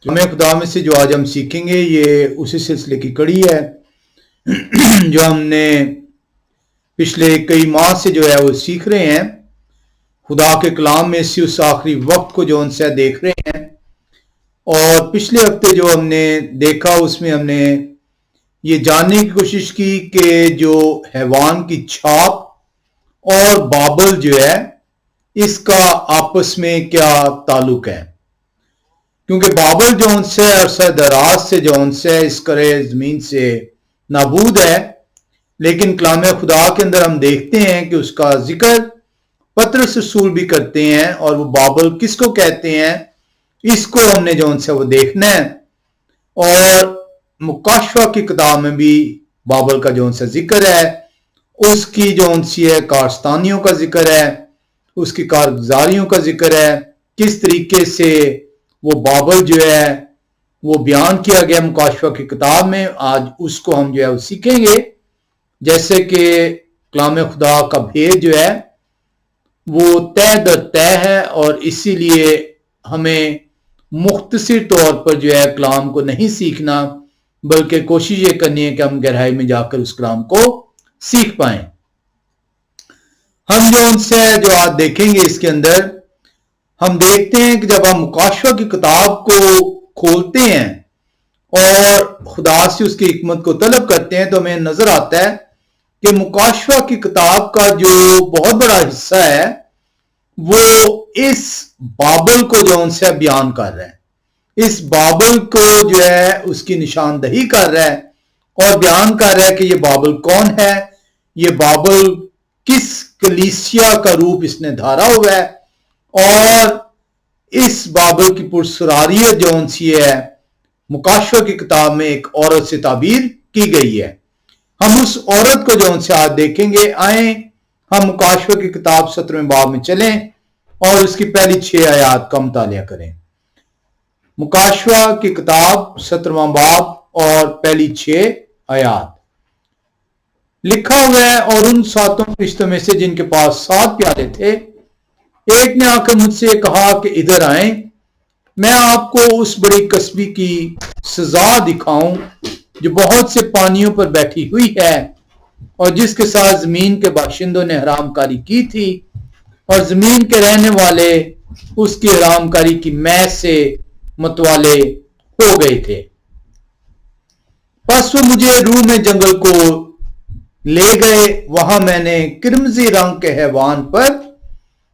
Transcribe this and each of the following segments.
کلام خدا میں سے جو آج ہم سیکھیں گے یہ اسی سلسلے کی کڑی ہے جو ہم نے پچھلے کئی ماہ سے جو ہے وہ سیکھ رہے ہیں. خدا کے کلام میں سے اس آخری وقت کو جو ان سے دیکھ رہے ہیں. اور پچھلے ہفتے جو ہم نے دیکھا اس میں ہم نے یہ جاننے کی کوشش کی کہ جو حیوان کی چھاپ اور بابل جو ہے اس کا آپس میں کیا تعلق ہے. کیونکہ بابل جو ان سے عرصہ دراز سے جو ان سے اس کرے زمین سے نابود ہے، لیکن کلام خدا کے اندر ہم دیکھتے ہیں کہ اس کا ذکر پطرس رسول بھی کرتے ہیں. اور وہ بابل کس کو کہتے ہیں اس کو ہم نے جو ان سے وہ دیکھنا ہے. اور مکاشفہ کی کتاب میں بھی بابل کا جو ان سے ذکر ہے، اس کی جو ان سی ہے کارستانیوں کا ذکر ہے، اس کی کارگزاریوں کا ذکر ہے، کس طریقے سے وہ بابل جو ہے وہ بیان کیا گیا مکاشفہ کی کتاب میں. آج اس کو ہم جو ہے وہ سیکھیں گے. جیسے کہ کلام خدا کا بھید جو ہے وہ تہ در تہ ہے، اور اسی لیے ہمیں مختصر طور پر جو ہے کلام کو نہیں سیکھنا، بلکہ کوشش یہ کرنی ہے کہ ہم گہرائی میں جا کر اس کلام کو سیکھ پائیں. ہم جو ان سے جو آج دیکھیں گے اس کے اندر ہم دیکھتے ہیں کہ جب ہم مکاشفہ کی کتاب کو کھولتے ہیں اور خدا سے اس کی حکمت کو طلب کرتے ہیں تو ہمیں نظر آتا ہے کہ مکاشفہ کی کتاب کا جو بہت بڑا حصہ ہے وہ اس بابل کو جو ان سے بیان کر رہا ہے. اس بابل کو جو ہے اس کی نشاندہی کر رہا ہے اور بیان کر رہا ہے کہ یہ بابل کون ہے، یہ بابل کس کلیسیا کا روپ اس نے دھارا ہوا ہے، اور اس بابل کی پرسراریت جو ان سی ہے مکاشفہ کی کتاب میں ایک عورت سے تعبیر کی گئی ہے. ہم اس عورت کو جو ان سے آج دیکھیں گے. آئیں ہم مکاشفہ کی کتاب 17ویں باب میں چلیں اور اس کی پہلی 6 آیات کا مطالعہ کریں. مکاشفہ کی کتاب 17واں باب اور پہلی 6 آیات. لکھا ہوا ہے، اور ان 7 فرشتوں میں سے جن کے پاس 7 پیالے تھے، ایک نے آ کر مجھ سے کہا کہ ادھر آئیں، میں آپ کو اس بڑی کسبی کی سزا دکھاؤں جو بہت سے پانیوں پر بیٹھی ہوئی ہے، اور جس کے ساتھ زمین کے باشندوں نے حرام کاری کی تھی، اور زمین کے رہنے والے اس کی حرام کاری کی مے سے متوالے ہو گئے تھے. پس وہ مجھے روح میں جنگل کو لے گئے. وہاں میں نے کرمزی رنگ کے حیوان پر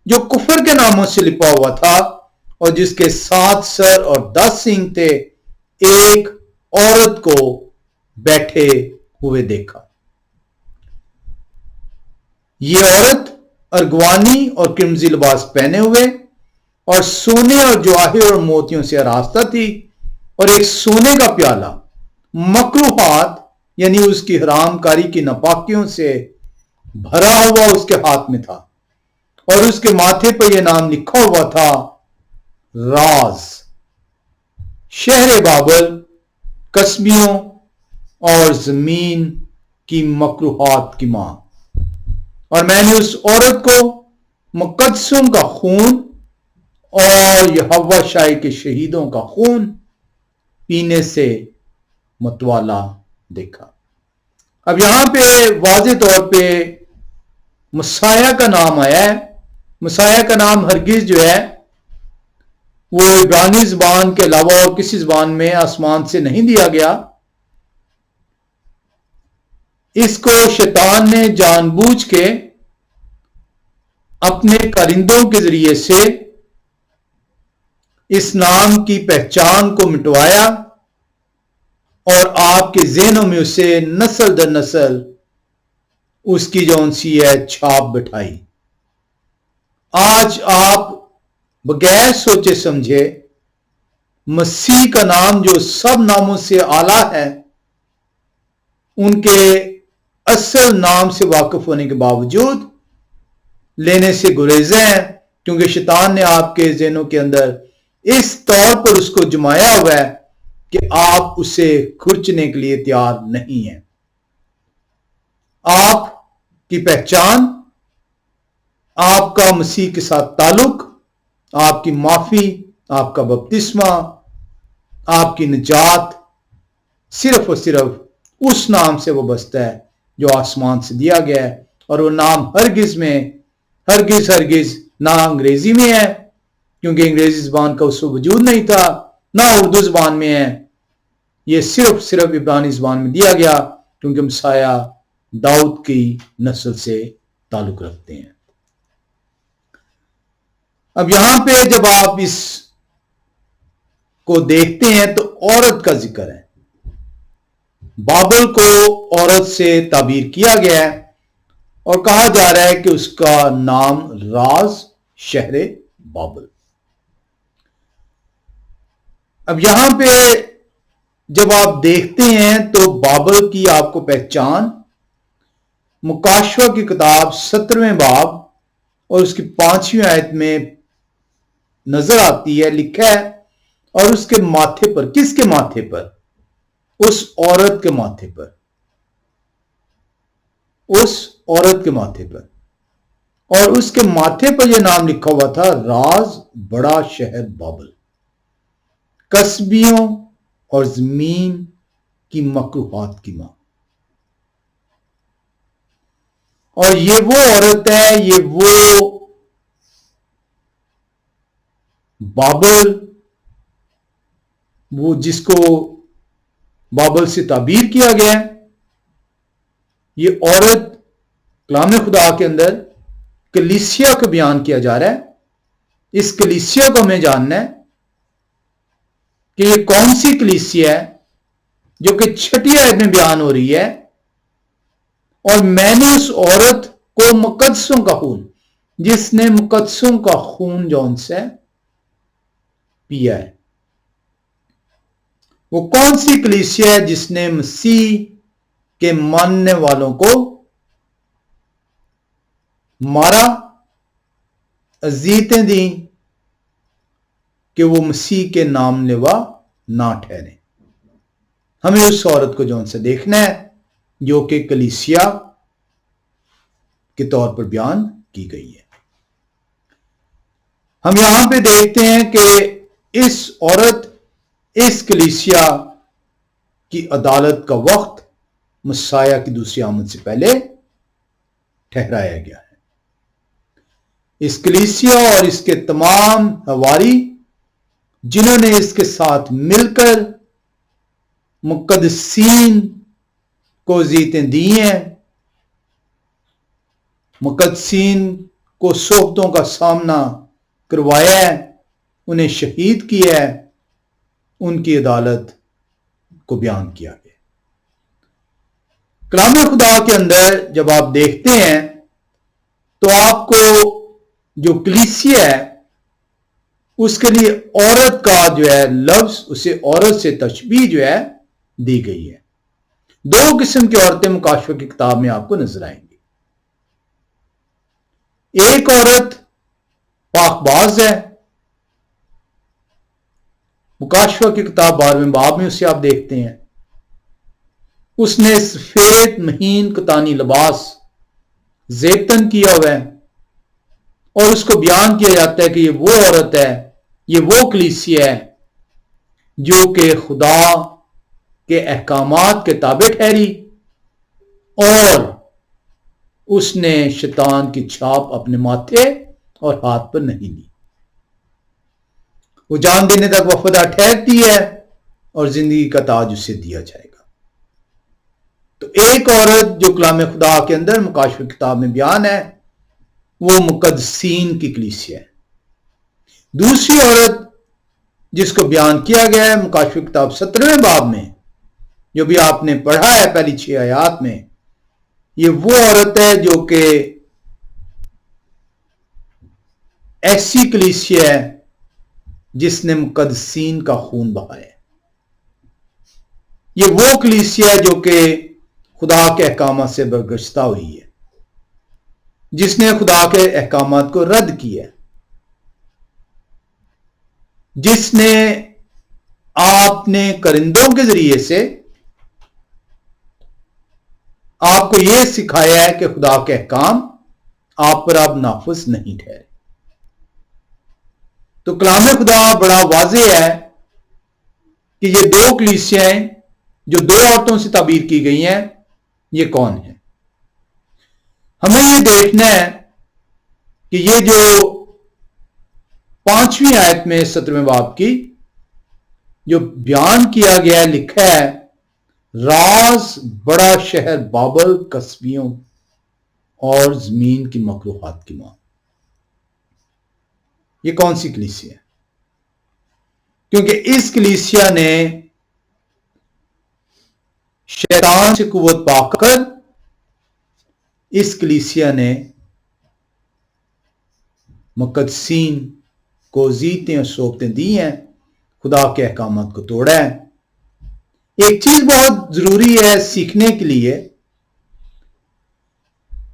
جو کفر کے ناموں سے لپا ہوا تھا اور جس کے 7 سر اور 10 سینگ تھے، ایک عورت کو بیٹھے ہوئے دیکھا. یہ عورت ارغوانی اور کرمزی لباس پہنے ہوئے اور سونے اور جواہر اور موتیوں سے آراستہ تھی، اور ایک سونے کا پیالہ مکروہات یعنی اس کی حرام کاری کی ناپاکیوں سے بھرا ہوا اس کے ہاتھ میں تھا، اور اس کے ماتھے پر یہ نام لکھا ہوا تھا، راز، شہر بابل، کسبیوں اور زمین کی مکروہات کی ماں. اور میں نے اس عورت کو مقدسوں کا خون اور یہوہ شاہی کے شہیدوں کا خون پینے سے متوالا دیکھا. اب یہاں پہ واضح طور پہ مسیح کا نام آیا ہے. مسیح کا نام ہرگز جو ہے وہ عبرانی زبان کے علاوہ اور کسی زبان میں آسمان سے نہیں دیا گیا. اس کو شیطان نے جان بوجھ کے اپنے کارندوں کے ذریعے سے اس نام کی پہچان کو مٹوایا اور آپ کے ذہنوں میں اسے نسل در نسل اس کی جو انسی ہے چھاپ بٹھائی. آج آپ بغیر سوچے سمجھے مسیح کا نام جو سب ناموں سے اعلیٰ ہے ان کے اصل نام سے واقف ہونے کے باوجود لینے سے گریزے ہیں، کیونکہ شیطان نے آپ کے ذہنوں کے اندر اس طور پر اس کو جمایا ہوا ہے کہ آپ اسے کھرچنے کے لیے تیار نہیں ہیں. آپ کی پہچان، آپ کا مسیح کے ساتھ تعلق، آپ کی معافی، آپ کا بپتسمہ، آپ کی نجات صرف اور صرف اس نام سے وابستہ ہے جو آسمان سے دیا گیا ہے، اور وہ نام ہرگز نہ انگریزی میں ہے، کیونکہ انگریزی زبان کا اس کو وجود نہیں تھا، نہ اردو زبان میں ہے، یہ صرف عبرانی زبان میں دیا گیا، کیونکہ مسیح داؤد کی نسل سے تعلق رکھتے ہیں۔ اب یہاں پہ جب آپ اس کو دیکھتے ہیں تو عورت کا ذکر ہے، بابل کو عورت سے تعبیر کیا گیا ہے اور کہا جا رہا ہے کہ اس کا نام راز شہر بابل۔ اب یہاں پہ جب آپ دیکھتے ہیں تو بابل کی آپ کو پہچان مکاشوہ کی کتاب 17ویں باب اور اس کی 5ویں آیت میں نظر آتی ہے، لکھا ہے، اور اس کے ماتھے پر، کس کے ماتھے پر؟ اس عورت کے ماتھے پر، اس عورت کے ماتھے پر، اور اس کے ماتھے پر یہ نام لکھا ہوا تھا، راز بڑا شہر بابل، کسبیوں اور زمین کی مکروہات کی ماں۔ اور یہ وہ عورت ہے، یہ وہ بابل، وہ جس کو بابل سے تعبیر کیا گیا ہے، یہ عورت کلام خدا کے اندر کلیسیا کو بیان کیا جا رہا ہے۔ اس کلیسیا کو ہمیں جاننا ہے کہ یہ کون سی کلیسیا ہے جو کہ 6 آیت میں بیان ہو رہی ہے، اور میں نے اس عورت کو مقدسوں کا خون، جس نے مقدسوں کا خون جو ان سے پیا ہے۔ وہ کون سی کلیسیا ہے جس نے مسیح کے ماننے والوں کو مارا، اذیتیں دیں کہ وہ مسیح کے نام لیوا نہ ٹھہرے۔ ہمیں اس عورت کو جو ان سے دیکھنا ہے جو کہ کلیسیا کے طور پر بیان کی گئی ہے۔ ہم یہاں پہ دیکھتے ہیں کہ اس عورت، اس کلیسیا کی عدالت کا وقت مسیح کی دوسری آمد سے پہلے ٹھہرایا گیا ہے۔ اس کلیسیا اور اس کے تمام حواری جنہوں نے اس کے ساتھ مل کر مقدسین کو اذیتیں دی ہیں، مقدسین کو صحبتوں کا سامنا کروایا ہے، انہیں شہید کیا ہے، ان کی عدالت کو بیان کیا گیا۔ کلام خدا کے اندر جب آپ دیکھتے ہیں تو آپ کو جو کلیسیا ہے اس کے لیے عورت کا جو ہے لفظ، اسے عورت سے تشبیہ جو ہے دی گئی ہے۔ 2 قسم کی عورتیں مکاشوہ کی کتاب میں آپ کو نظر آئیں گی۔ ایک عورت پاک باز ہے، مکاشوہ کی کتاب 12ویں باب میں اسے آپ دیکھتے ہیں، اس نے سفید مہین کتانی لباس زیتن کیا ہوا ہے، اور اس کو بیان کیا جاتا ہے کہ یہ وہ عورت ہے، یہ وہ کلیسیا ہے جو کہ خدا کے احکامات کے تابع ٹھہری اور اس نے شیطان کی چھاپ اپنے ماتھے اور ہاتھ پر نہیں لی۔ وہ جان دینے تک وفادار ٹھہرتی ہے اور زندگی کا تاج اسے دیا جائے گا۔ تو ایک عورت جو کلام خدا کے اندر مکاشوہ کتاب میں بیان ہے وہ مقدسین کی کلیسیا ہے۔ دوسری عورت جس کو بیان کیا گیا ہے مکاشوہ کتاب 17ویں باب میں، جو بھی آپ نے پڑھا ہے پہلی 6 آیات میں، یہ وہ عورت ہے جو کہ ایسی کلیسیا ہے جس نے مقدسین کا خون بہایا ہے۔ یہ وہ کلیسیا ہے جو کہ خدا کے احکامات سے برگشتہ ہوئی ہے، جس نے خدا کے احکامات کو رد کیا، جس نے آپ نے کرندوں کے ذریعے سے آپ کو یہ سکھایا ہے کہ خدا کے احکام آپ پر اب نافذ نہیں ٹھہرے۔ تو کلام خدا بڑا واضح ہے کہ یہ دو کلیسیاں جو دو عورتوں سے تعبیر کی گئی ہیں یہ کون ہیں. ہمیں یہ دیکھنا ہے کہ یہ جو 5ویں آیت میں 17ویں باب کی جو بیان کیا گیا ہے، لکھا ہے راز بڑا شہر بابل قصبیوں اور زمین کی مخلوقات کی ماں. یہ کون سی کلیسیا ہے؟ کیونکہ اس کلیسیا نے شیطان سے قوت پا کر اس کلیسیا نے مقدسین کو اذیتیں اور صوبتیں دی ہیں، خدا کے احکامات کو توڑا ہے. ایک چیز بہت ضروری ہے سیکھنے کے لیے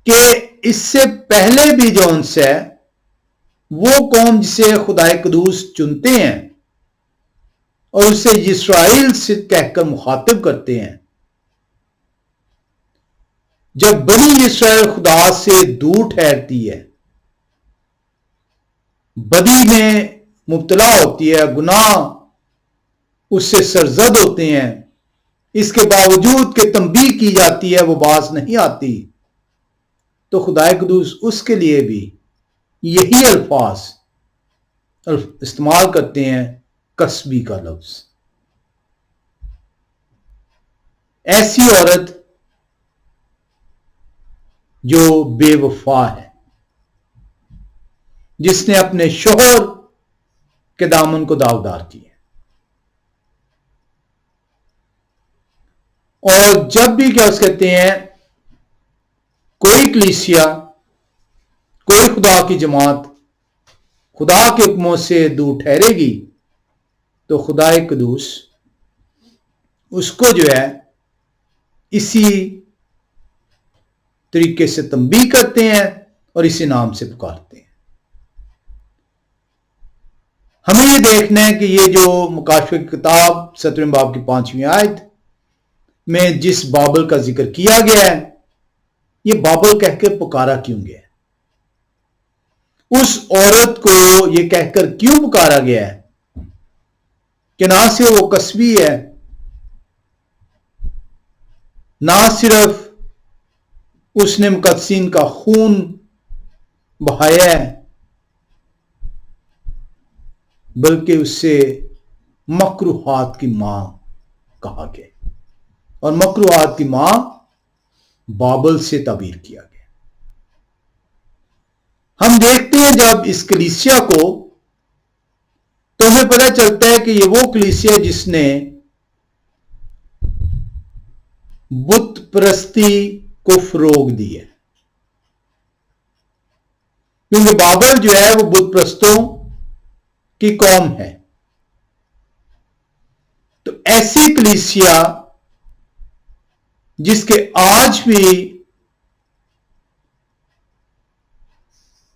کہ اس سے پہلے بھی جو انس ہے وہ قوم جسے خدا قدوس چنتے ہیں اور اسے اسرائیل سے کہہ کر مخاطب کرتے ہیں، جب بنی اسرائیل خدا سے دور ٹھہرتی ہے، بدی میں مبتلا ہوتی ہے، گناہ اس سے سرزد ہوتے ہیں، اس کے باوجود کہ تنبیہ کی جاتی ہے وہ باز نہیں آتی، تو خدا قدوس اس کے لیے بھی یہی الفاظ استعمال کرتے ہیں، قصبی کا لفظ. ایسی عورت جو بے وفا ہے، جس نے اپنے شوہر کے دامن کو داغدار کیا. اور جب بھی کیا اس کہتے ہیں کوئی کلیسیا، کوئی خدا کی جماعت خدا کے حکموں سے دور ٹھہرے گی تو خدا قدوس اس کو جو ہے اسی طریقے سے تنبیہ کرتے ہیں اور اسی نام سے پکارتے ہیں. ہمیں یہ دیکھنا ہے کہ یہ جو مکاشفہ کی کتاب 17ویں باب کی 5ویں آیت میں جس بابل کا ذکر کیا گیا ہے، یہ بابل کہہ کے پکارا کیوں گیا ہے؟ اس عورت کو یہ کہہ کر کیوں پکارا گیا ہے کہ نہ صرف وہ قصبی ہے، نہ صرف اس نے مقدسین کا خون بہایا ہے، بلکہ اس سے مکروہات کی ماں کہا گیا، اور مکروہات کی ماں بابل سے تعبیر کیا گیا. ہم دیکھتے ہیں جب اس کلیسیا کو تو ہمیں پتہ چلتا ہے کہ یہ وہ کلیسیا جس نے بت پرستی کو فروغ دی ہے، کیونکہ بابل جو ہے وہ بت پرستوں کی قوم ہے. تو ایسی کلیسیا جس کے آج بھی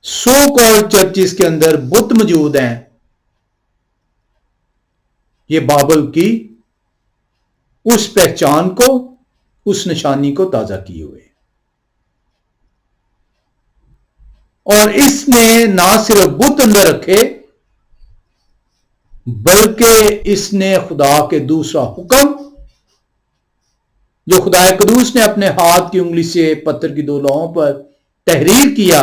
سو کال چرچز کے اندر بت موجود ہیں، یہ بابل کی اس پہچان کو، اس نشانی کو تازہ کیے ہوئے، اور اس نے نہ صرف بت اندر رکھے بلکہ اس نے خدا کے دوسرا حکم جو خدا قدوس نے اپنے ہاتھ کی انگلی سے پتھر کی 2 لوہوں پر تحریر کیا،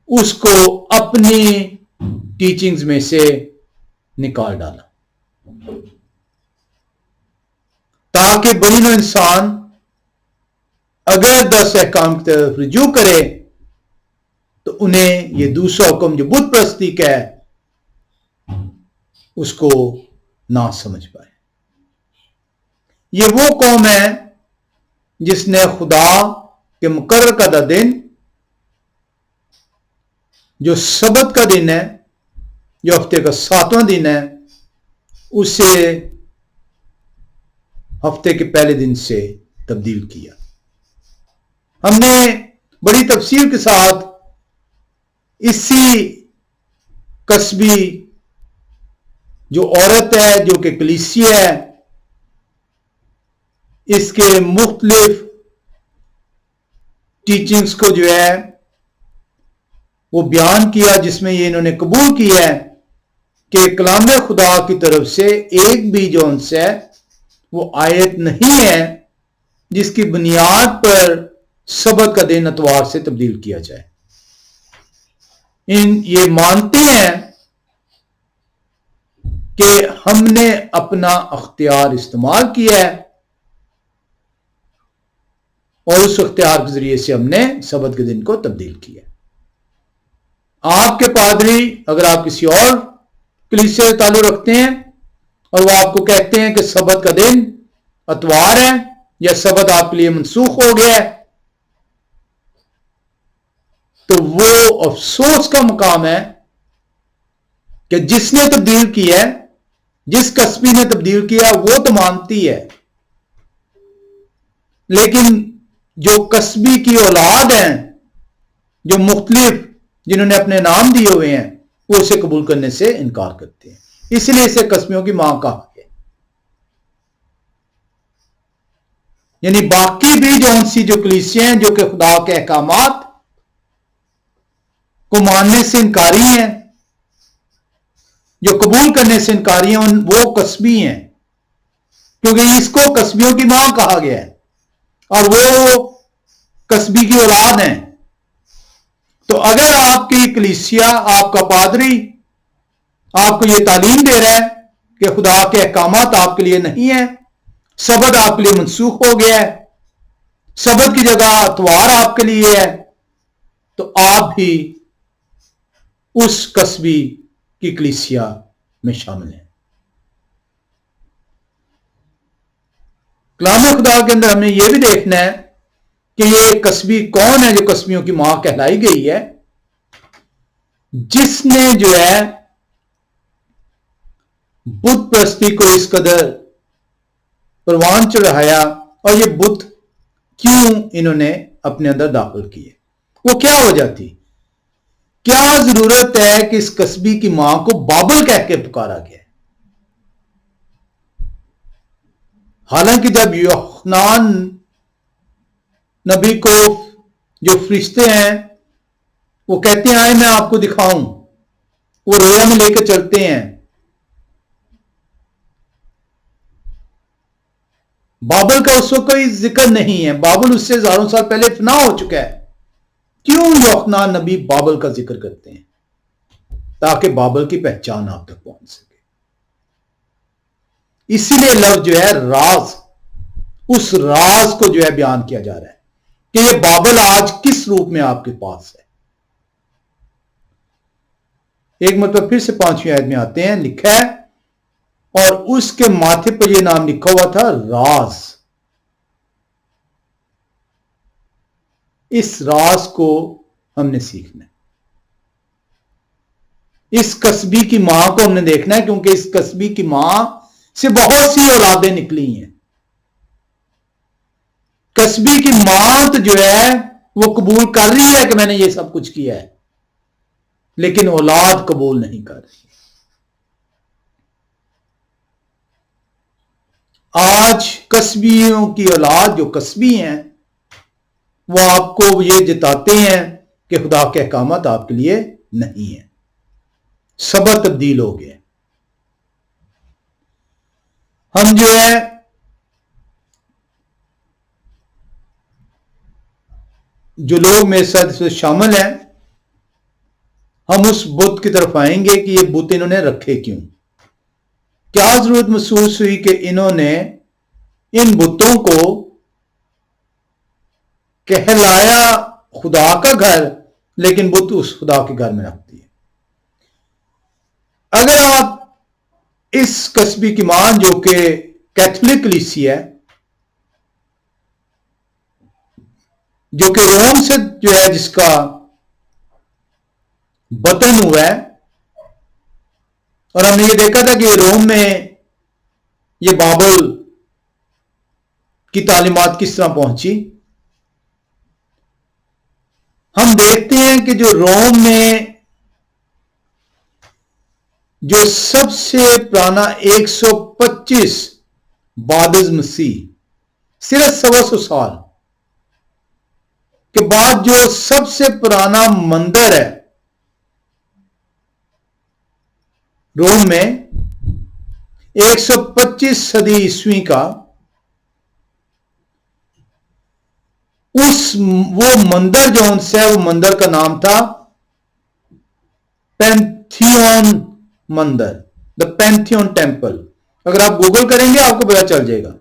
اس کو اپنی ٹیچنگز میں سے نکال ڈالا، تاکہ بنی نوع انسان اگر 10 احکام کی طرف رجوع کرے تو انہیں یہ دوسرا حکم جو بت پرستی کا ہے اس کو نہ سمجھ پائے. یہ وہ قوم ہے جس نے خدا کے مقرر کردہ دن جو سبت کا دن ہے، جو ہفتے کا 7واں دن ہے، اسے ہفتے کے پہلے دن سے تبدیل کیا. ہم نے بڑی تفصیل کے ساتھ اسی قصبی جو عورت ہے، جو کہ کلیسیا ہے، اس کے مختلف ٹیچنگز کو جو ہے وہ بیان کیا، جس میں یہ انہوں نے قبول کیا ہے کہ کلام خدا کی طرف سے ایک بھی جو ہے وہ آیت نہیں ہے جس کی بنیاد پر سبت کا دن اتوار سے تبدیل کیا جائے. یہ مانتے ہیں کہ ہم نے اپنا اختیار استعمال کیا ہے اور اس اختیار کے ذریعے سے ہم نے سبت کے دن کو تبدیل کیا. آپ کے پادری اگر آپ کسی اور کلیسیا سے تعلق رکھتے ہیں اور وہ آپ کو کہتے ہیں کہ سبت کا دن اتوار ہے یا سبت آپ کے لیے منسوخ ہو گیا ہے، تو وہ افسوس کا مقام ہے کہ جس نے تبدیل کیا ہے، جس کسبی نے تبدیل کیا وہ تو مانتی ہے، لیکن جو کسبی کی اولاد ہیں، جو مختلف جنہوں نے اپنے نام دیے ہوئے ہیں، وہ اسے قبول کرنے سے انکار کرتے ہیں. اس لیے اسے کسبیوں کی ماں کہا گیا. یعنی باقی بھی جو کلیسیاں ہیں جو کہ خدا کے احکامات کو ماننے سے انکاری ہیں، جو قبول کرنے سے انکاری ہیں، وہ کسبی ہیں، کیونکہ اس کو کسبیوں کی ماں کہا گیا ہے اور وہ کسبی کی اولاد ہیں. تو اگر آپ کی کلیسیا، آپ کا پادری آپ کو یہ تعلیم دے رہا ہے کہ خدا کے احکامات آپ کے لیے نہیں ہیں، سبت آپ کے لیے منسوخ ہو گیا ہے، سبت کی جگہ اتوار آپ کے لیے ہے، تو آپ بھی اس کسبی کی کلیسیا میں شامل ہیں. کلام خدا کے اندر ہم نے یہ بھی دیکھنا ہے کہ یہ کسبی کون ہے جو کسبیوں کی ماں کہلائی گئی ہے، جس نے جو ہے بت پرستی کو اس قدر پروان چڑھایا، اور یہ بت کیوں انہوں نے اپنے اندر داخل کیے، وہ کیا وجہ تھی، کیا ضرورت ہے کہ اس کسبی کی ماں کو بابل کہہ کے پکارا گیا. حالانکہ جب یوحنان نبی کو جو فرشتے ہیں وہ کہتے ہیں آئے میں آپ کو دکھاؤں، وہ رویا میں لے کے چلتے ہیں، بابل کا اس وقت کوئی ذکر نہیں ہے، بابل اس سے ہزاروں سال پہلے فنا ہو چکا ہے. کیوں یوحنان نبی بابل کا ذکر کرتے ہیں؟ تاکہ بابل کی پہچان آپ تک پہنچ سکے. اسی لیے لفظ جو ہے راز، اس راز کو جو ہے بیان کیا جا رہا ہے کہ یہ بابل آج کس روپ میں آپ کے پاس ہے. ایک مرتبہ پھر سے 5ویں آیت میں آتے ہیں، لکھا ہے اور اس کے ماتھے پر یہ نام لکھا ہوا تھا راز. اس راز کو ہم نے سیکھنا ہے، اس کسبی کی ماں کو ہم نے دیکھنا ہے، کیونکہ اس کسبی کی ماں سے بہت سی اولادیں نکلی ہیں. کسبی کی ماں تو جو ہے وہ قبول کر رہی ہے کہ میں نے یہ سب کچھ کیا ہے، لیکن اولاد قبول نہیں کر رہی. آج کسبیوں کی اولاد جو کسبی ہیں وہ آپ کو یہ جتاتے ہیں کہ خدا کے احکامات آپ کے لیے نہیں ہیں، سبت تبدیل ہو گئے. ہم جو ہے جو لوگ میرے ساتھ شامل ہیں، ہم اس بت کی طرف آئیں گے کہ یہ بت انہوں نے رکھے کیوں، کیا ضرورت محسوس ہوئی کہ انہوں نے ان بتوں کو کہلایا خدا کا گھر، لیکن بت اس خدا کے گھر میں رکھتی ہے. اگر آپ اس کسبی کی ماں جو کہ کیتھولک کلیسیا ہے، جو کہ روم سے جو ہے جس کا بطن ہوا ہے، اور ہم نے یہ دیکھا تھا کہ روم میں یہ بابل کی تعلیمات کس طرح پہنچی، ہم دیکھتے ہیں کہ جو روم میں جو سب سے پرانا 125 بعد از مسیح، صرف 125 سال کے بعد جو سب سے پرانا مندر ہے روم میں 125 صدی عیسوی کا وہ مندر جو ان سے وہ مندر کا نام تھا پینتھیون مندر، دا پینتھیون ٹیمپل. اگر آپ گوگل کریں گے آپ کو پتا چل جائے گا.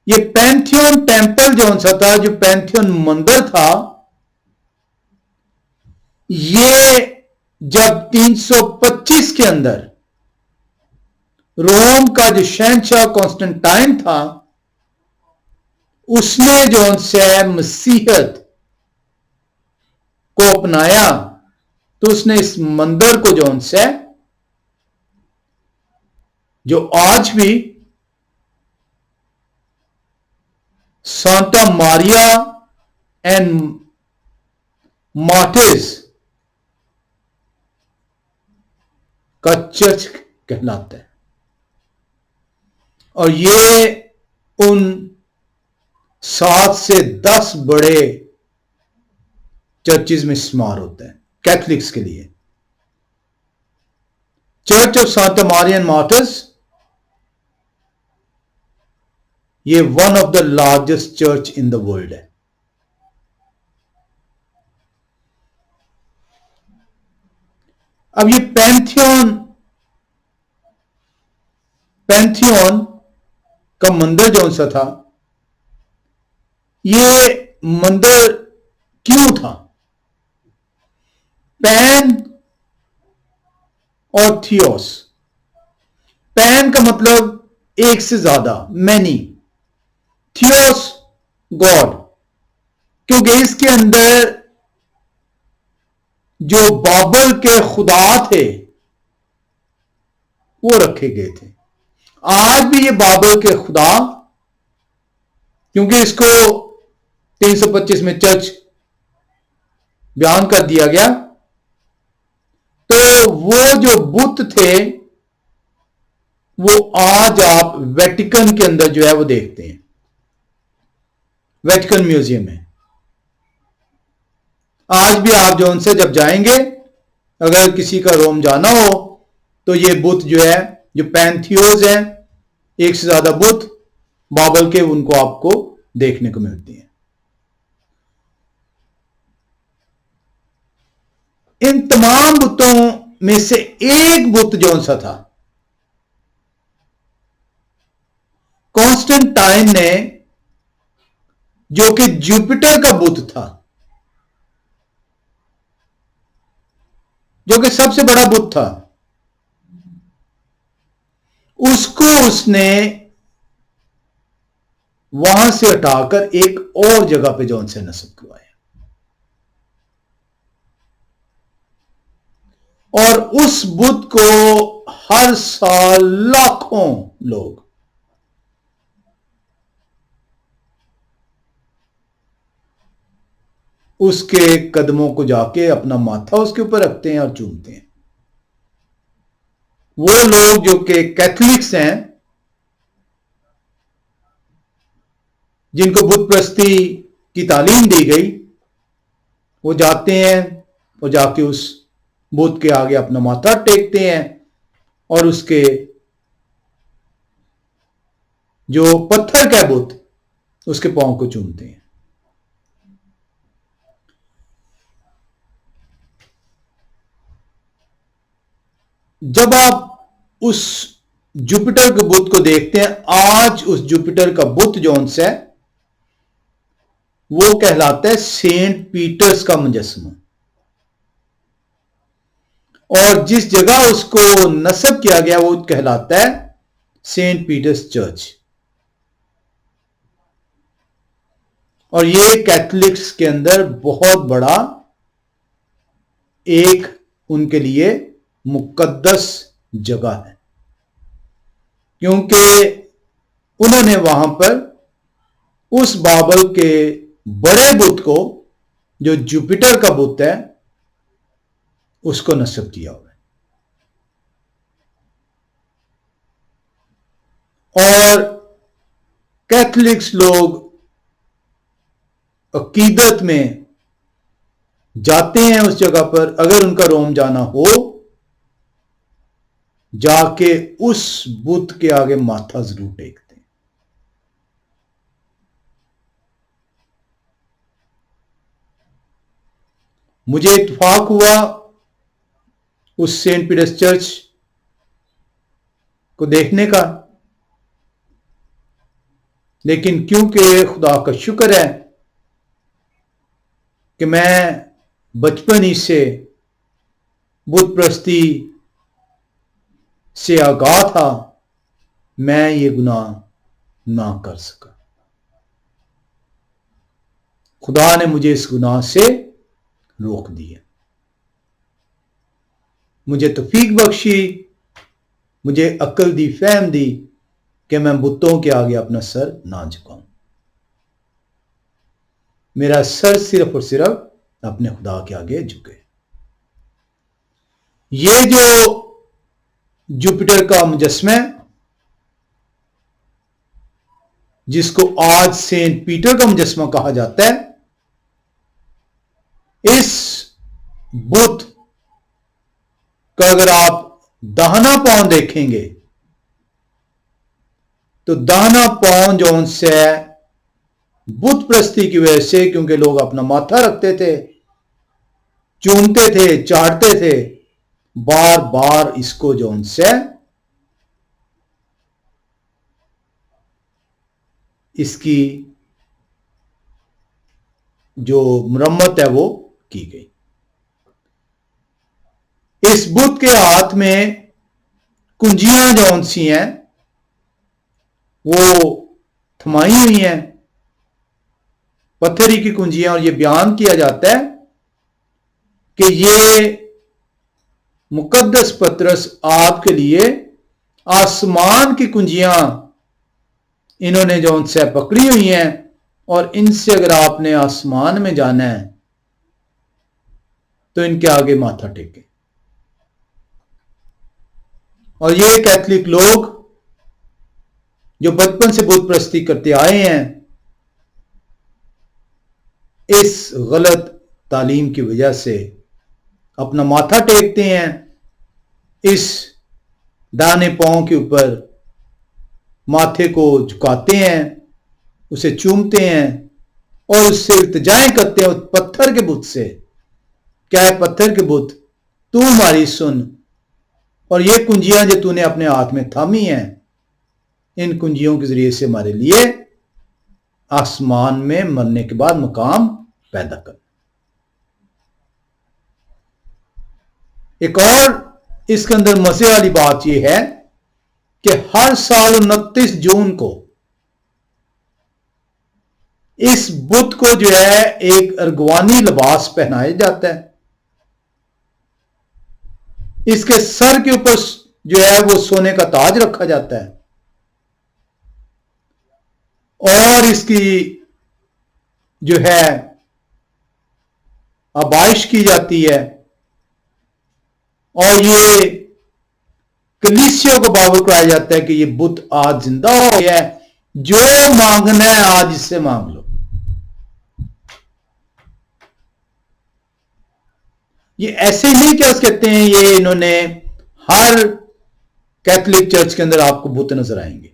یہ پینتھیون ٹیمپل جو ان سا تھا، جو پینتھیون مندر تھا، یہ جب 325 کے اندر روم کا جو شہنشاہ کانسٹنٹائن تھا، اس نے جو ان سے مسیحیت کو اپنایا، تو اس نے اس مندر کو جو ان سے جو آج بھی سانتا ماریا اینڈ مارٹرز کا چرچ کہلاتا ہے. اور یہ ان 7 سے 10 بڑے چرچز میں شمار ہوتا ہے کیتھولکس کے لیے. Church of Santa Maria and martyrs یہ one of the largest church in the world ہے. اب یہ پینتھیون کا مندر جو سا تھا، یہ مندر کیوں تھا؟ پین اور تھیوس. پین کا مطلب ایک سے زیادہ، مینی. تھیوس گاڈ، کیونکہ اس کے اندر جو بابل کے خدا تھے وہ رکھے گئے تھے. آج بھی یہ بابل کے خدا، کیونکہ اس کو 325 میں چرچ بیان کر دیا گیا، تو وہ جو بت تھے وہ آج آپ ویٹیکن کے اندر جو ہے وہ دیکھتے ہیں، ویٹیکن میوزیم میں. آج بھی آپ جو ان سے جب جائیں گے، اگر کسی کا روم جانا ہو، تو یہ بت جو ہے، جو پینتھیوز ہیں، ایک سے زیادہ بت بابل کے، ان کو آپ کو دیکھنے کو ملتی ہیں. ان تمام بتوں میں سے ایک بت جو سا تھا، کانسٹنٹائن نے، جو کہ جوپیٹر کا بت تھا، جو کہ سب سے بڑا بت تھا، اس کو اس نے وہاں سے ہٹا کر ایک اور جگہ پہ جو ان سے نصب کروایا. اور اس بت کو ہر سال لاکھوں لوگ اس کے قدموں کو جا کے اپنا ماتھا اس کے اوپر رکھتے ہیں اور چومتے ہیں. وہ لوگ جو کہ کیتھولکس ہیں، جن کو بت پرستی کی تعلیم دی گئی، وہ جاتے ہیں اور جا کے اس بت کے آگے اپنا ماتھا ٹیکتے ہیں اور اس کے جو پتھر کا بت، اس کے پاؤں کو چومتے ہیں. جب آپ اس جوپیٹر کے بت کو دیکھتے ہیں، آج اس جوپیٹر کا بت جو ان سے وہ کہلاتا ہے سینٹ پیٹرز کا مجسمہ. اور جس جگہ اس کو نصب کیا گیا وہ کہلاتا ہے سینٹ پیٹرز چرچ. اور یہ کیتھولکس کے اندر بہت بڑا ایک ان کے لیے مقدس جگہ ہے، کیونکہ انہوں نے وہاں پر اس بابل کے بڑے بت کو، جو جوپیٹر کا بت ہے، اس کو نصب کیا ہوا ہے. اور کیتھولکس لوگ عقیدت میں جاتے ہیں اس جگہ پر. اگر ان کا روم جانا ہو جا کے اس بت کے آگے ماتھا ضرور ٹیکتے ہیں. مجھے اتفاق ہوا اس سینٹ پیٹرز چرچ کو دیکھنے کا، لیکن کیونکہ خدا کا شکر ہے کہ میں بچپن ہی سے بت پرستی سے آگاہ تھا، میں یہ گناہ نہ کر سکا. خدا نے مجھے اس گناہ سے روک دیا، مجھے توفیق بخشی، مجھے عقل دی، فہم دی کہ میں بتوں کے آگے اپنا سر نہ جھکاؤں. میرا سر صرف اور صرف اپنے خدا کے آگے جھکے. یہ جو جوپیٹر کا مجسمہ جس کو آج سینٹ پیٹر کا مجسمہ کہا جاتا ہے، اس بت کا اگر آپ داہنا پاؤں دیکھیں گے تو داہنا پاؤں جو ان سے بت پرستی کی وجہ سے، کیونکہ لوگ اپنا ماتھا رکھتے تھے، چومتے تھے، چاٹتے تھے، بار بار اس کو جو ان سے اس کی جو مرمت ہے وہ کی گئی. اس بت کے ہاتھ میں کنجیاں جو ان سی ہیں وہ تھمائی ہوئی ہیں، پتھری کی کنجیاں، اور یہ بیان کیا جاتا ہے کہ یہ مقدس پطرس آپ کے لیے آسمان کی کنجیاں انہوں نے جو ان سے پکڑی ہوئی ہیں، اور ان سے اگر آپ نے آسمان میں جانا ہے تو ان کے آگے ماتھا ٹیکیں. اور یہ کیتھولک لوگ جو بچپن سے بت پرستی کرتے آئے ہیں، اس غلط تعلیم کی وجہ سے اپنا ماتھا ٹیکتے ہیں، اس دانے پاؤں کے اوپر ماتھے کو جھکاتے ہیں، اسے چومتے ہیں اور اس سے التجائیں کرتے ہیں پتھر کے بت سے. کیا ہے پتھر کے بت، تو ہماری سن، اور یہ کنجیاں جو تو نے اپنے ہاتھ میں تھامی ہیں، ان کنجیوں کے ذریعے سے ہمارے لیے آسمان میں مرنے کے بعد مقام پیدا کر. ایک اور اس کے اندر مزے والی بات یہ ہے کہ ہر سال 29 جون کو اس بت کو جو ہے ایک ارغوانی لباس پہنایا جاتا ہے. اس کے سر کے اوپر جو ہے وہ سونے کا تاج رکھا جاتا ہے، اور اس کی جو ہے آبائش کی جاتی ہے، اور یہ کلیسیوں کو باور کرایا جاتا ہے کہ یہ بت آج زندہ ہو گیا ہے، جو مانگنا ہے آج اس سے مانگ لو. یہ ایسے نہیں کیا کہتے ہیں، یہ انہوں نے ہر کیتھولک چرچ کے اندر آپ کو بت نظر آئیں گے،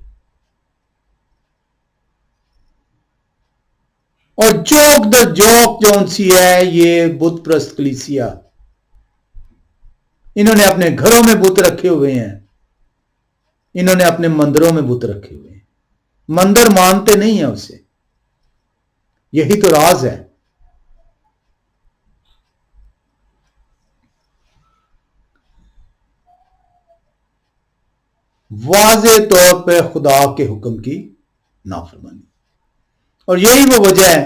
اور جوک در جوک جو ان سی ہے یہ بت پرست کلیسیا، انہوں نے اپنے گھروں میں بت رکھے ہوئے ہیں، انہوں نے اپنے مندروں میں بت رکھے ہوئے ہیں. مندر مانتے نہیں ہیں اسے، یہی تو راز ہے. واضح طور پہ خدا کے حکم کی نافرمانی، اور یہی وہ وجہ ہے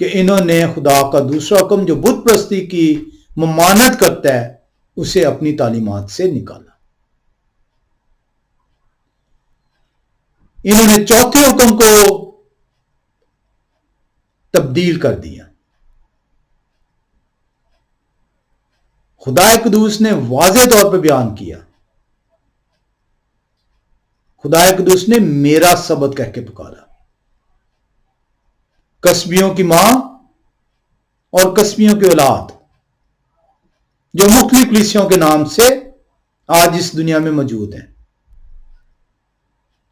کہ انہوں نے خدا کا دوسرا حکم جو بت پرستی کی ممانعت کرتا ہے اسے اپنی تعلیمات سے نکالا. انہوں نے چوتھے حکم کو تبدیل کر دیا. خدا قدوس نے واضح طور پہ بیان کیا، خدا قدوس نے میرا سبت کہہ کے پکارا. کسبیوں کی ماں اور کسبیوں کی اولاد جو مختلف کلیسیوں کے نام سے آج اس دنیا میں موجود ہیں،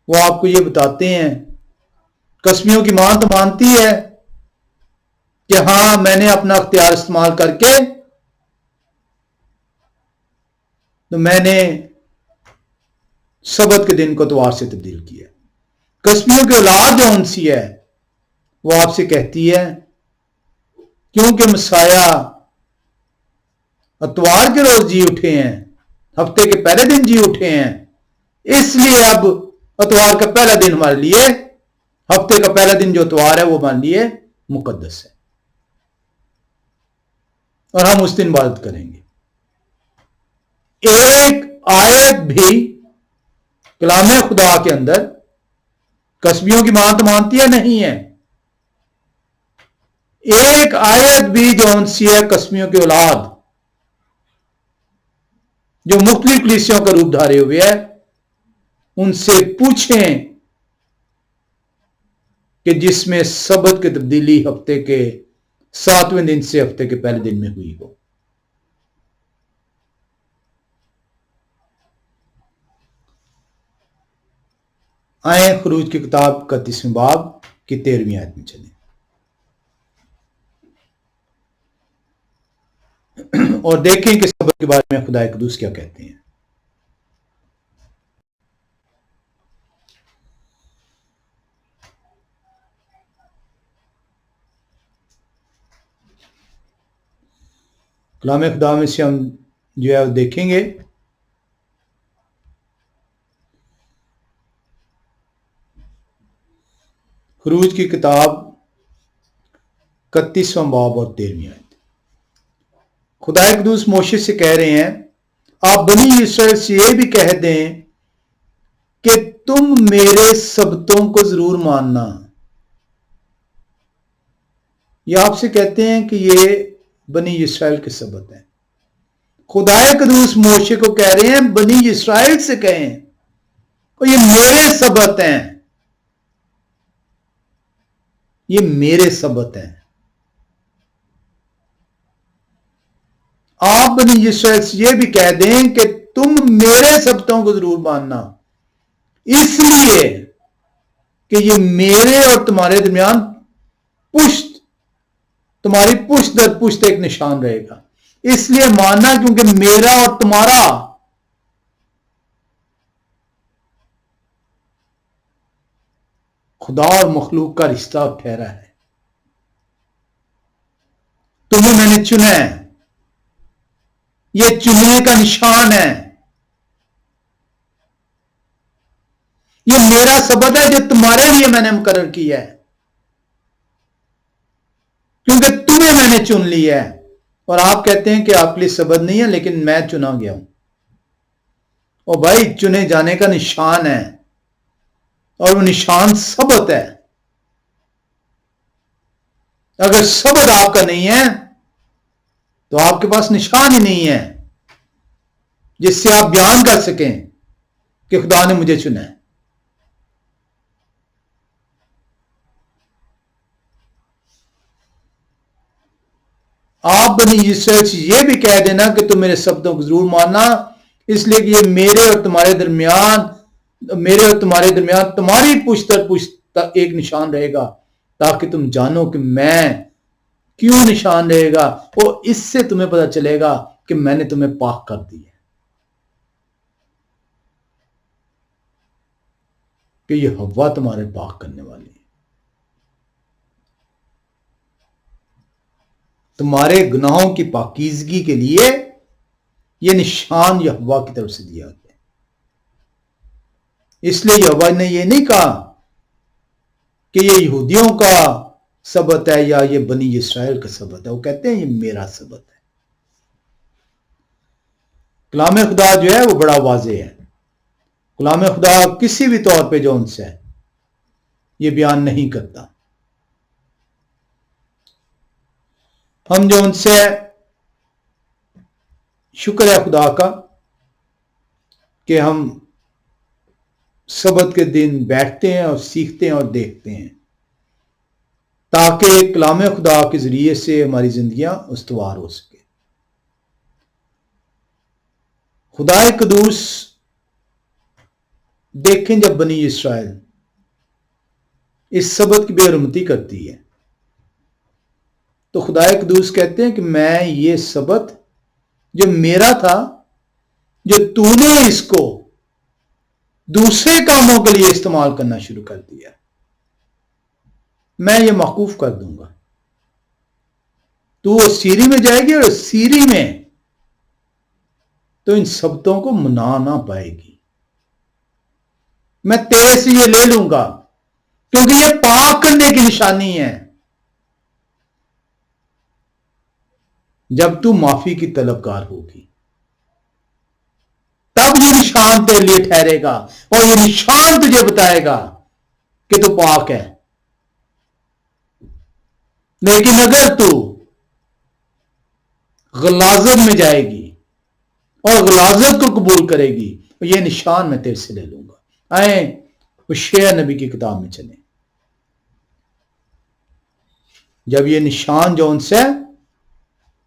وہ آپ کو یہ بتاتے ہیں، قسمیوں کی ماں تو مانتی ہے کہ ہاں میں نے اپنا اختیار استعمال کر کے تو میں نے سبت کے دن کو اتوار سے تبدیل کیا۔ قسمیوں کی اولاد جو ان سی ہے وہ آپ سے کہتی ہے کیونکہ مسایہ اتوار کے روز جی اٹھے ہیں، ہفتے کے پہلے دن جی اٹھے ہیں، اس لیے اب اتوار کا پہلا دن ہمارے لیے، ہفتے کا پہلا دن جو اتوار ہے وہ ہمارے لیے مقدس ہے اور ہم اس دن عبادت کریں گے۔ ایک آیت بھی کلام خدا کے اندر قسمیوں کی ماں تو مانتی ہے نہیں ہے، ایک آیت بھی جو ان سی ہے قسمیوں کی اولاد جو مختلف کلیسیوں کا روپ دھارے ہوئے ہے، ان سے پوچھیں کہ جس میں سبت کی تبدیلی ہفتے کے 7ویں دن سے ہفتے کے پہلے دن میں ہوئی ہو۔ آئیں خروج کی کتاب 31ویں باب کی 13ویں آیت میں چلیں اور دیکھیں کہ سبت کے بارے میں خدا قدوس کیا کہتے ہیں۔ کلام خدا میں سے ہم جو ہے وہ دیکھیں گے خروج کی کتاب 31واں باب اور 13ویں آیت۔ خدا قدوس موشے سے کہہ رہے ہیں آپ بنی اسرائیل سے یہ بھی کہہ دیں کہ تم میرے سبتوں کو ضرور ماننا۔ یہ آپ سے کہتے ہیں کہ یہ بنی اسرائیل کے سبت ہیں۔ خدا قدوس موشے کو کہہ رہے ہیں بنی اسرائیل سے کہیں اور یہ میرے سبت ہیں، یہ میرے سبت ہیں۔ آپ بنی اسرائیل سے یہ بھی کہہ دیں کہ تم میرے سبتوں کو ضرور ماننا، اس لیے کہ یہ میرے اور تمہارے درمیان پشت، تمہاری پشت در پشت ایک نشان رہے گا۔ اس لیے ماننا کیونکہ میرا اور تمہارا خدا اور مخلوق کا رشتہ ٹھہرا ہے۔ تمہیں میں نے چنا ہے، یہ چننے کا نشان ہے، یہ میرا سبت ہے جو تمہارے لیے میں نے مقرر کیا ہے، کیونکہ تمہیں میں نے چن لیا ہے۔ اور آپ کہتے ہیں کہ آپ کے لیے سبت نہیں ہے لیکن میں چنا گیا ہوں۔ اور بھائی چنے جانے کا نشان ہے اور وہ نشان سبت ہے۔ اگر سبت آپ کا نہیں ہے تو آپ کے پاس نشان ہی نہیں ہے جس سے آپ بیان کر سکیں کہ خدا نے مجھے چنا ہے۔ آپ بنی اسرائیل سے یہ بھی کہہ دینا کہ تم میرے سبتوں کو ضرور ماننا، اس لیے کہ یہ میرے اور تمہارے درمیان تمہاری پشت در پشت ایک نشان رہے گا، تاکہ تم جانو کہ میں کیوں نشان رہے گا، اور اس سے تمہیں پتہ چلے گا کہ میں نے تمہیں پاک کر دی ہے، کہ یہ ہوا تمہارے پاک کرنے والی ہے۔ تمہارے گناہوں کی پاکیزگی کے لیے یہ نشان یہوہ کی طرف سے دیا گیا۔ اس لیے یہوہ نے یہ نہیں کہا کہ یہ یہودیوں کا سبت ہے یا یہ بنی اسرائیل کا سبت ہے، وہ کہتے ہیں یہ میرا سبت ہے۔ کلام خدا جو ہے وہ بڑا واضح ہے۔ کلام خدا کسی بھی طور پہ جو ان سے ہے یہ بیان نہیں کرتا۔ ہم جو ان سے شکر ہے خدا کا کہ ہم سبت کے دن بیٹھتے ہیں اور سیکھتے ہیں اور دیکھتے ہیں تاکہ کلام خدا کے ذریعے سے ہماری زندگیاں استوار ہو سکے۔ خدا قدوس دیکھیں جب بنی اسرائیل اس سبت کی بے حرمتی کرتی ہے تو خدا قدوس کہتے ہیں کہ میں یہ سبت جو میرا تھا، جو تو نے اس کو دوسرے کاموں کے لیے استعمال کرنا شروع کر دیا، میں یہ موقوف کر دوں گا۔ تو سیری میں جائے گی اور سیری میں تو ان سبتوں کو منا نہ پائے گی، میں تیرے سے یہ لے لوں گا، کیونکہ یہ پاک کرنے کی نشانی ہے۔ جب تو معافی کی طلبگار ہوگی تب یہ نشان تیرے لیے ٹھہرے گا، اور یہ نشان تجھے بتائے گا کہ تو پاک ہے۔ لیکن اگر تو غلاظت میں جائے گی اور غلاظت کو قبول کرے گی تو یہ نشان میں تیرے سے لے لوں گا۔ آئیں ہوشیہ نبی کی کتاب میں چلیں۔ جب یہ نشان جو ان سے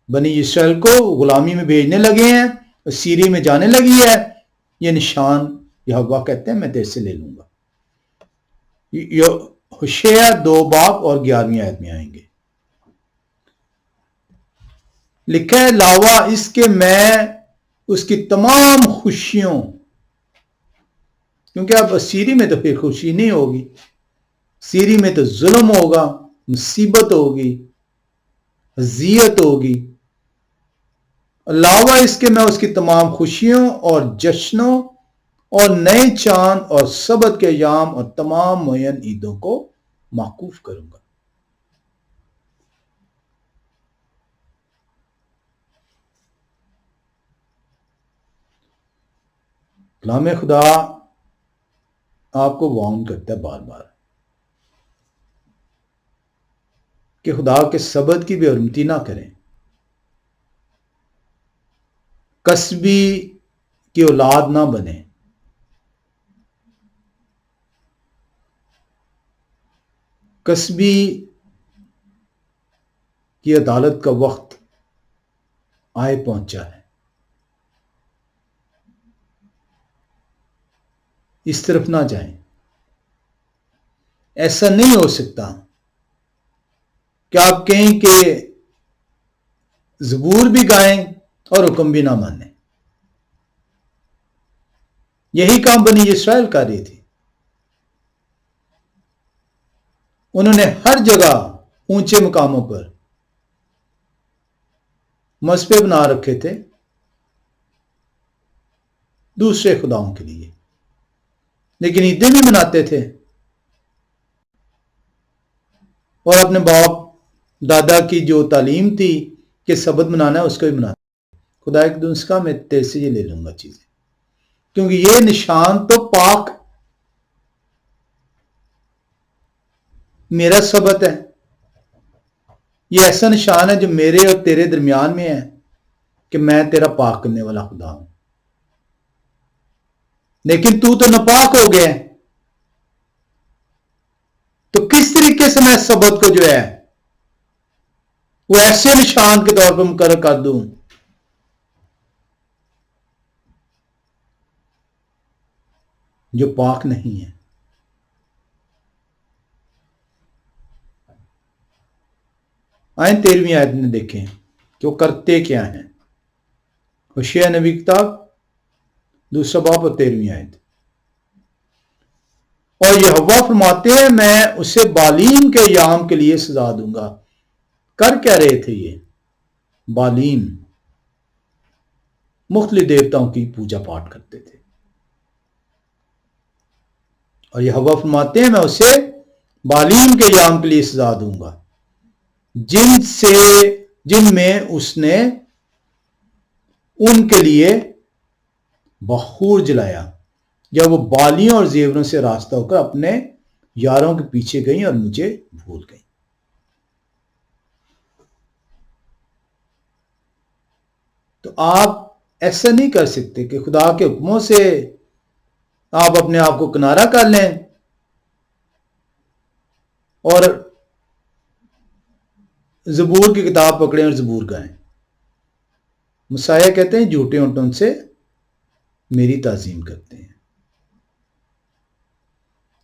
بنی اسرائیل کو غلامی میں بھیجنے لگے ہیں اور سیری میں جانے لگی ہے، یہ نشان یہوہ کہتے ہیں میں تیرے سے لے لوں گا۔ ہوشیہ 2 باب اور 11ویں آیت میں آئیں گے۔ لکھا ہے علاوہ اس کے میں اس کی تمام خوشیوں، کیونکہ اب سیری میں تو پھر خوشی نہیں ہوگی، سیری میں تو ظلم ہوگا، مصیبت ہوگی، اذیت ہوگی۔ علاوہ اس کے میں اس کی تمام خوشیوں اور جشنوں اور نئے چاند اور سبت کے ایام اور تمام معین عیدوں کو موقوف کروں گا۔ کلام خدا آپ کو وارن کرتا ہے بار بار کہ خدا کے سبت کی بے حرمتی نہ کریں، کسبی کی اولاد نہ بنے، کسبی کی عدالت کا وقت آئے پہنچا ہے، اس طرف نہ جائیں۔ ایسا نہیں ہو سکتا کہ آپ کہیں کہ زبور بھی گائیں اور حکم بھی نہ مانیں۔ یہی کام بنی اسرائیل کر رہی تھی۔ انہوں نے ہر جگہ اونچے مقاموں پر مذبح بنا رکھے تھے دوسرے خداؤں کے لیے، لیکن عیدیں بھی مناتے تھے اور اپنے باپ دادا کی جو تعلیم تھی کہ سبت منانا ہے اس کو بھی مناتے تھے۔ خدا ایک دن کا میں تیرے سے یہ لے لوں گا چیزیں، کیونکہ یہ نشان تو پاک میرا سبت ہے، یہ ایسا نشان ہے جو میرے اور تیرے درمیان میں ہے کہ میں تیرا پاک کرنے والا خدا ہوں۔ لیکن تو ناپاک ہو گیا، تو کس طریقے سے میں سبت کو جو ہے وہ ایسے نشان کے طور پر مقرر کر دوں جو پاک نہیں ہے۔ آئیں 13ویں آیت میں دیکھیں کہ وہ کرتے کیا ہیں۔ ہوشیہ نبی کتاب 2 باب اور 13ویں آیت۔ اور یہوہ فرماتے ہیں میں اسے بالیم کے ایام کے لیے سزا دوں گا۔ کر کیا رہے تھے یہ بالیم؟ مختلف دیوتاؤں کی پوجا پاٹ کرتے تھے، اور یہوہ فرماتے ہیں میں اسے بالیم کے ایام کے لیے سزا دوں گا جن میں اس نے ان کے لیے بخور جلایا، جب وہ بالیوں اور زیوروں سے راستہ ہو کر اپنے یاروں کے پیچھے گئیں اور مجھے بھول گئیں۔ تو آپ ایسا نہیں کر سکتے کہ خدا کے حکموں سے آپ اپنے آپ کو کنارہ کر لیں اور زبور کی کتاب پکڑیں اور زبور گائیں۔ مسیح کہتے ہیں جھوٹے اونٹوں سے میری تعظیم کرتے ہیں،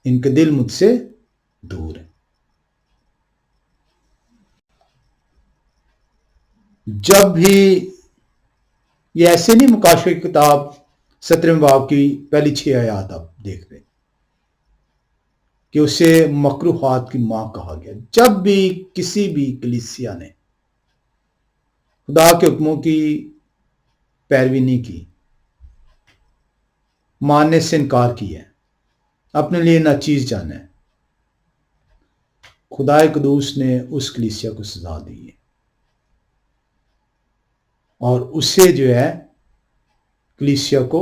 ان کے دل مجھ سے دور ہیں۔ جب بھی یہ ایسے نہیں، مکاشفے کی کتاب 17 باب کی پہلی 6 آیات آپ دیکھ رہے کہ اسے مکروہات کی ماں کہا گیا۔ جب بھی کسی بھی کلیسیا نے خدا کے حکموں کی پیروی نہیں کی، ماننے سے انکار کیا ہے، اپنے لیے ناچیز جانا ہے، خدا قدوس نے اس کلیسیا کو سزا دی ہے اور اسے جو ہے کلیسیا کو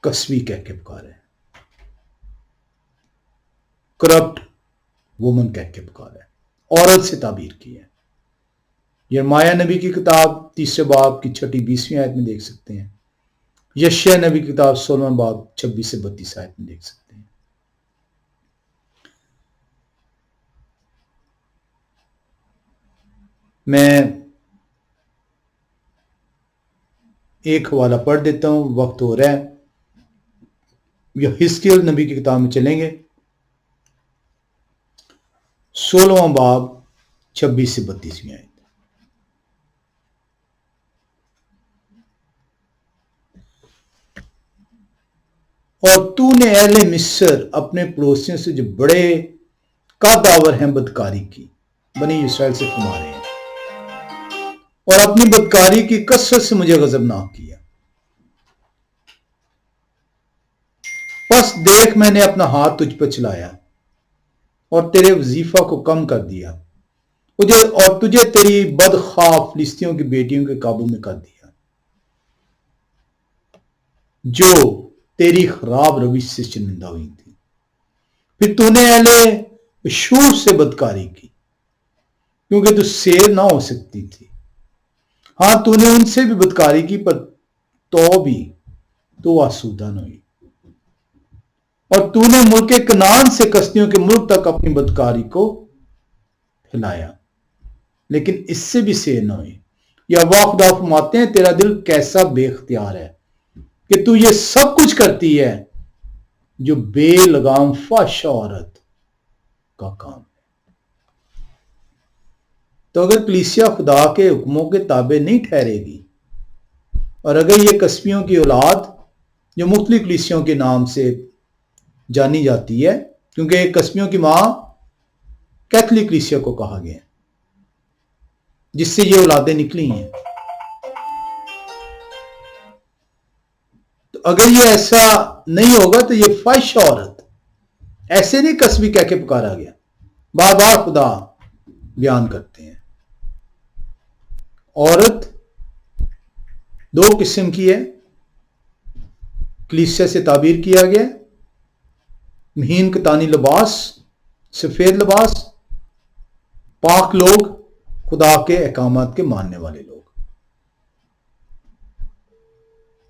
کسبی کہہ کے پکارا ہے، کرپٹ وومن کہہ کے پکارا ہے، عورت سے تعبیر کی ہے۔ یرمایہ نبی کی کتاب 3 باب کی 6 20 آیت میں دیکھ سکتے ہیں، یشیع نبی کی کتاب 16 باب 26 سے 32 آیت میں دیکھ سکتے ہیں۔ میں ایک حوالہ پڑھ دیتا ہوں، وقت ہو رہا ہے۔ حزقیل نبی کی کتاب میں چلیں گے، 16 باب 26 سے 32 آیت۔ اور تو نے اہل مصر اپنے پڑوسیوں سے جو بڑے قدآور ہیں بدکاری کی، بنی اسرائیل سے فرما رہے ہیں، اور اپنی بدکاری کی کثرت سے مجھے غضبناک کیا۔ بس دیکھ میں نے اپنا ہاتھ تجھ پر چلایا اور تیرے وظیفہ کو کم کر دیا، اور تجھے تیری بدخواہ فلسطینیوں کی بیٹیوں کے قابو میں کر دیا، جو تیری خراب روش سے شرمندہ ہوئی تھی۔ پھر تو نے اہل شور سے بدکاری کی، کیونکہ تو سیر نہ ہو سکتی تھی۔ ہاں تو نے ان سے بھی بدکاری کی، پر تو بھی تو آسودہ نہ ہوئی۔ اور تو نے ملک کنعان سے کسدیوں کے ملک تک اپنی بدکاری کو پھیلایا، لیکن اس سے بھی سیر نہ ہوئی۔ یا خدا فرماتے ہیں تیرا دل کیسا بے اختیار ہے کہ تو یہ سب کچھ کرتی ہے جو بے لگام فحش عورت کا کام ہے۔ تو اگر کلیسیا خدا کے حکموں کے تابع نہیں ٹھہرے گی، اور اگر یہ کسبیوں کی اولاد جو مختلف کلیسیوں کے نام سے جانی جاتی ہے، کیونکہ کسبیوں کی ماں کیتھولک کلیسیا کو کہا گیا ہے جس سے یہ اولادیں نکلی ہیں، تو اگر یہ ایسا نہیں ہوگا تو یہ فحش عورت، ایسے نہیں کسبی کہہ کے پکارا گیا، بار بار خدا بیان کرتے ہیں۔ عورت 2 قسم کی ہے، کلیسیا سے تعبیر کیا گیا، مہین کتانی لباس، سفید لباس، پاک لوگ، خدا کے احکامات کے ماننے والے لوگ،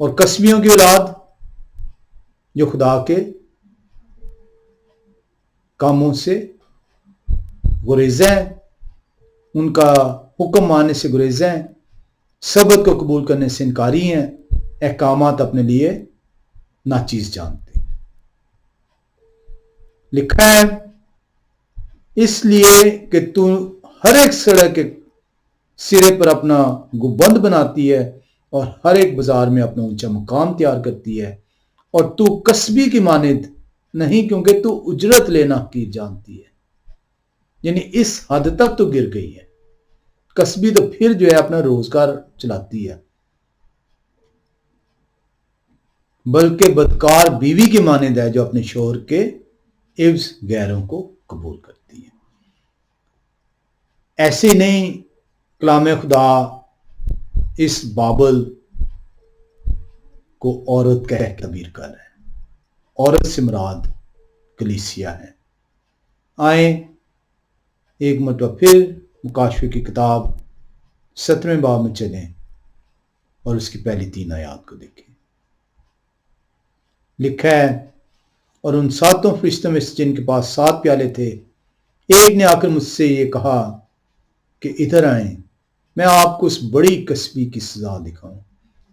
اور کسبیوں کی اولاد جو خدا کے کاموں سے گریزیں، ان کا حکم ماننے سے گریزیں، سبت کو قبول کرنے سے انکاری ہیں، احکامات اپنے لیے ناچیز جانتے ہیں۔ لکھا ہے اس لیے کہ تو ہر ایک سڑک کے سرے پر اپنا گنبد بناتی ہے اور ہر ایک بازار میں اپنا اونچا مقام تیار کرتی ہے، اور تو کسبی کی مانند نہیں، کیونکہ تو اجرت لینا حقیر جانتی ہے۔ یعنی اس حد تک تو گر گئی ہے، کسبی تو پھر جو ہے اپنا روزگار چلاتی ہے، بلکہ بدکار بیوی کی مانند ہے جو اپنے شوہر کے عوض غیروں کو قبول کرتی ہے۔ ایسے نہیں کلام خدا اس بابل کو عورت کہہ تعبیر کر رہا ہے، عورت سے مراد کلیسیا ہے۔ آئیں ایک مرتبہ پھر مکاشفے کی کتاب 17 باب میں چلیں اور اس کی پہلی 3 آیات کو دیکھیں۔ لکھا ہے اور ان 7 فرشتوں میں سے جن کے پاس 7 پیالے تھے، ایک نے آ کر مجھ سے یہ کہا کہ ادھر آئیں، میں آپ کو اس بڑی کسبی کی سزا دکھاؤں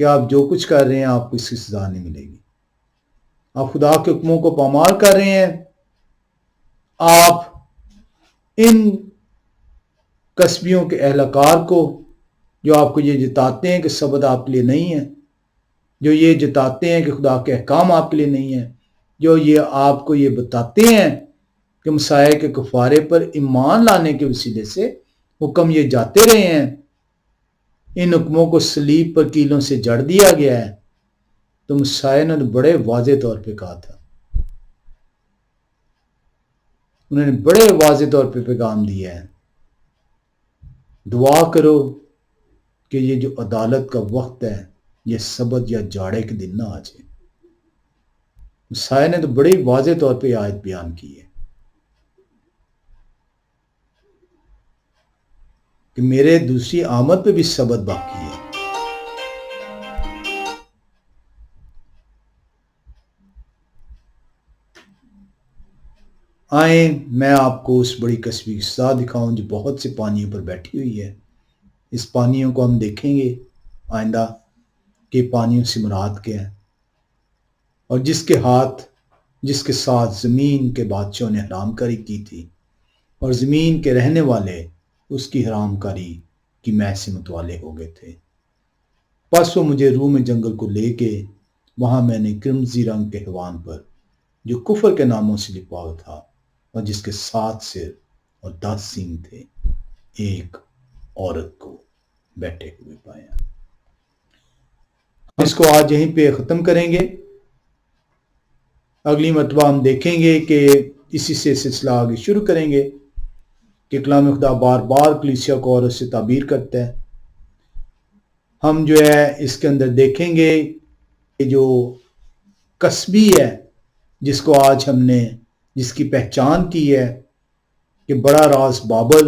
کہ آپ جو کچھ کر رہے ہیں آپ کو اس کی سزا نہیں ملے گی. آپ خدا کے حکموں کو پامال کر رہے ہیں. آپ ان کسبیوں کے اہلکار کو جو آپ کو یہ جتاتے ہیں کہ سبت آپ کے لیے نہیں ہے، جو یہ جتاتے ہیں کہ خدا کے احکام آپ کے لیے نہیں ہے، جو یہ آپ کو یہ بتاتے ہیں کہ مسیح کے کفارے پر ایمان لانے کے وسیلے سے حکم یہ جاتے رہے ہیں، ان حکموں کو صلیب پر کیلوں سے جڑ دیا گیا ہے. تو مسیح نے بڑے واضح طور پہ کہا تھا، انہوں نے بڑے واضح طور پہ پیغام دیا ہے، دعا کرو کہ یہ جو عدالت کا وقت ہے یہ سبت یا جاڑے کے دن نہ آ جائے. مسیح نے تو بڑی واضح طور پہ آیت بیان کی ہے کہ میرے دوسری آمد پہ بھی سبت باقی ہے. آئیں میں آپ کو اس بڑی کسبی کی سزا دکھاؤں جو بہت سے پانیوں پر بیٹھی ہوئی ہے. اس پانیوں کو ہم دیکھیں گے آئندہ کہ پانیوں سے مراد کیا ہے، اور جس کے ساتھ زمین کے بادشاہوں نے حرام کاری کی تھی اور زمین کے رہنے والے اس کی حرام کاری کی مح سے متوالے ہو گئے تھے. پس وہ مجھے روح میں جنگل کو لے کے وہاں میں نے کرمزی رنگ کے حیوان پر جو کفر کے ناموں سے لپا ہوا تھا اور جس کے 7 سر اور 10 سینگ تھے، ایک عورت کو بیٹھے ہوئے پایا. اس کو آج یہیں پہ ختم کریں گے. اگلی مرتبہ ہم دیکھیں گے کہ اسی سے سلسلہ آگے شروع کریں گے کہ کلام خدا بار بار کلیسیا کو عورت سے تعبیر کرتا ہے. ہم جو ہے اس کے اندر دیکھیں گے کہ جو کسبی ہے جس کو آج ہم نے جس کی پہچان کی ہے کہ بڑا راز بابل،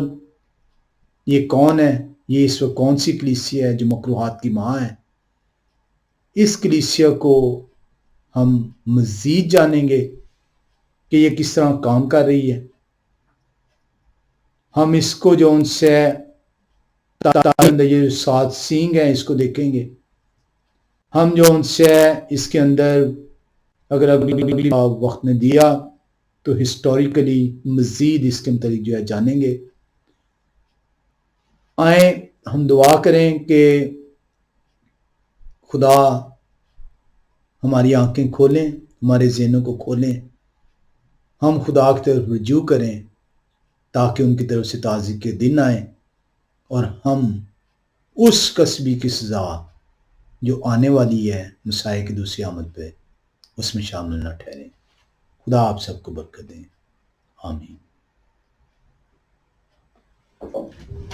یہ کون ہے؟ یہ اس وقت کون سی کلیسیا ہے جو مکروہات کی ماں ہے؟ اس کلیسیا کو ہم مزید جانیں گے کہ یہ کس طرح کام کر رہی ہے. ہم اس کو جو ان سے یہ 7 سینگ ہیں اس کو دیکھیں گے. ہم جو ان سے اس کے اندر اگر اگلی وقت نے دیا تو ہسٹوریکلی مزید اس کے متعلق جو ہے جانیں گے. آئیں ہم دعا کریں کہ خدا ہماری آنکھیں کھولیں، ہمارے ذہنوں کو کھولیں، ہم خدا کی طرف رجوع کریں تاکہ ان کی طرف سے تازی کے دن آئیں اور ہم اس کسبی کی سزا جو آنے والی ہے مسیح کی دوسری آمد پہ اس میں شامل نہ ٹھہریں. خدا آپ سب کو برکت دیں. آمین.